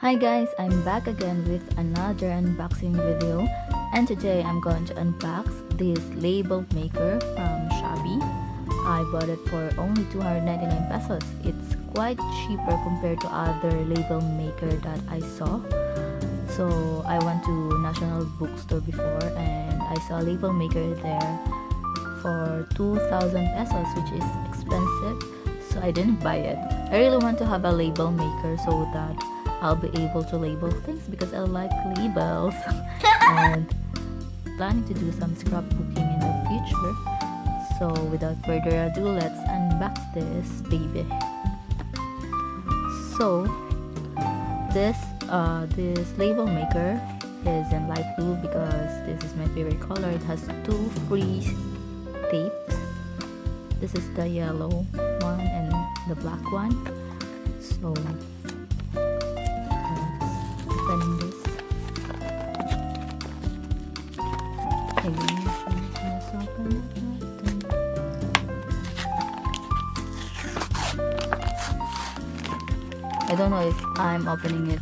Hi guys, I'm back again with another unboxing video, and today I'm going to unbox this label maker from Shopee. I bought it for only 299 pesos. It's quite cheaper compared to other label maker that I saw. So I went to National Bookstore before and I saw a label maker there for 2,000 pesos, which is expensive, so I didn't buy it. I really want to have a label maker so that I'll be able to label things because I like labels and planning to do some scrapbooking in the future. So without further ado, let's unbox this baby. So this label maker is in light blue because this is my favorite color. It has two free tapes. This is the yellow one and the black one. So open this. Let's open it. I don't know if I'm opening it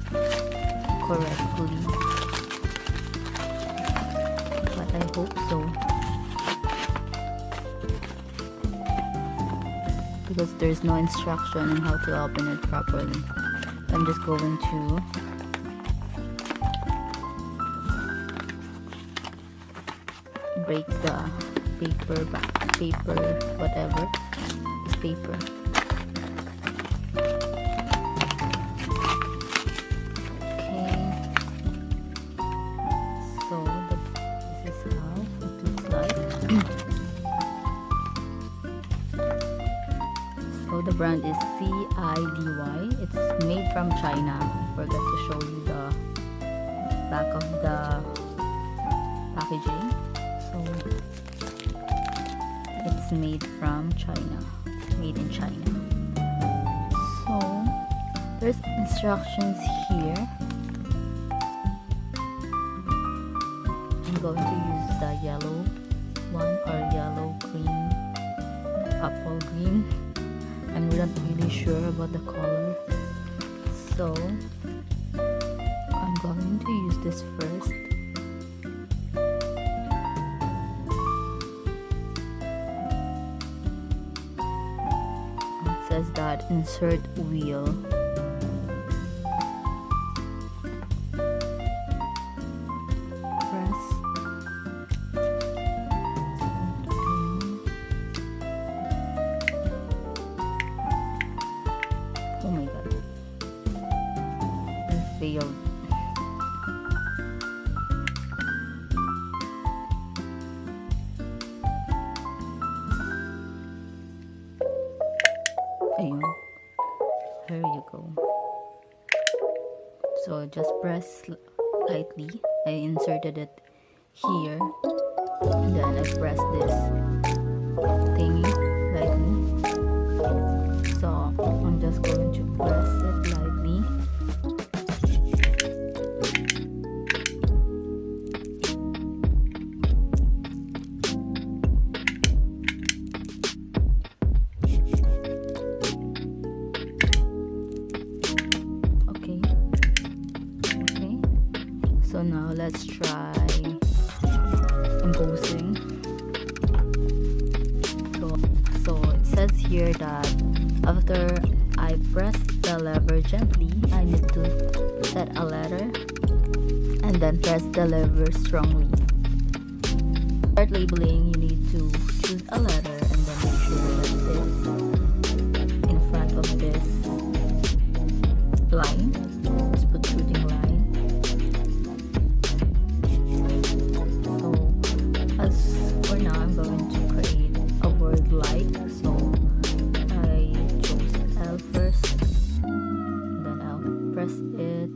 correctly, but I hope so, because there's no instruction on how to open it properly. I'm just going to break the paper, whatever, this paper. Okay, so this is how it looks like. So the brand is CiDY. It's made from China. I forgot to show you the back of the packaging. So it's made from China, made in China. So there's instructions here. I'm going to use the yellow one, or yellow green, apple green. I'm not really sure about the color, so I'm going to use this first. It says that insert wheel. Oh my god, I failed. Ayun. Here you go. So just press lightly. I inserted it here, and then I press this thingy lightly. So I'm just going to press it lightly. Okay. So now let's try embossing. So it says here that after I press the lever gently, I need to set a letter and then press the lever strongly. To start labeling, you need to choose a letter and then make sure that it's in front of this line, this protruding line. So as for now, I'm going to create a word like. So I chose L first, then I'll press it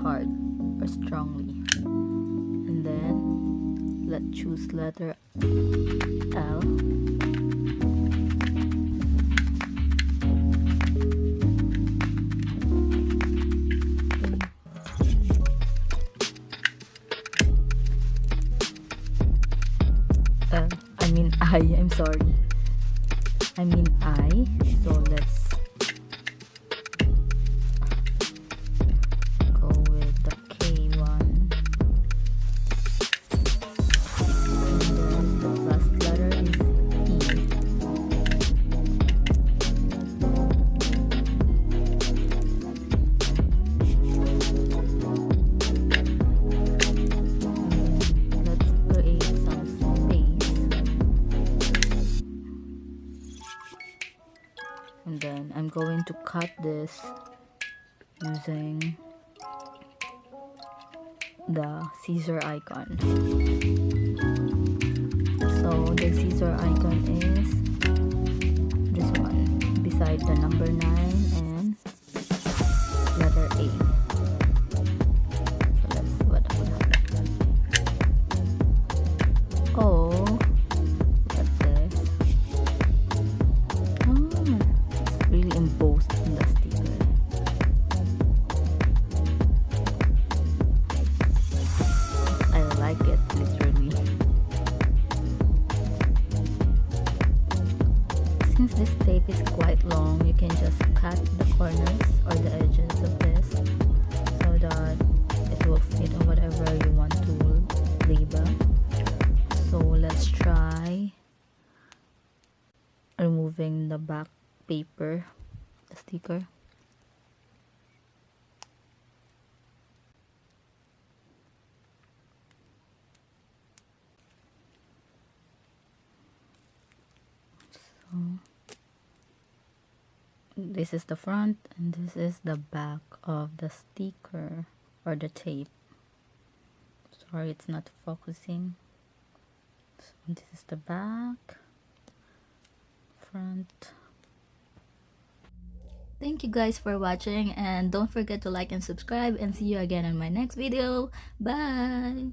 hard or strongly, and then let's choose letter L. I'm sorry. I mean I. So let's cut this using the scissor icon. So the scissor icon is this one beside the number 9 and letter A. So that's what would happen. Oh, look at this. Oh, it's really embossed in the sticker. I like it literally. Since this tape is quite long, you can just cut the corners or the edges of this so that it will fit on whatever you want to label. So let's try removing the back paper, the sticker. So this is the front and this is the back of the sticker or the tape. Sorry, it's not focusing. So this is the back, front. Thank you guys for watching, and don't forget to like and subscribe, and see you again in my next video. Bye.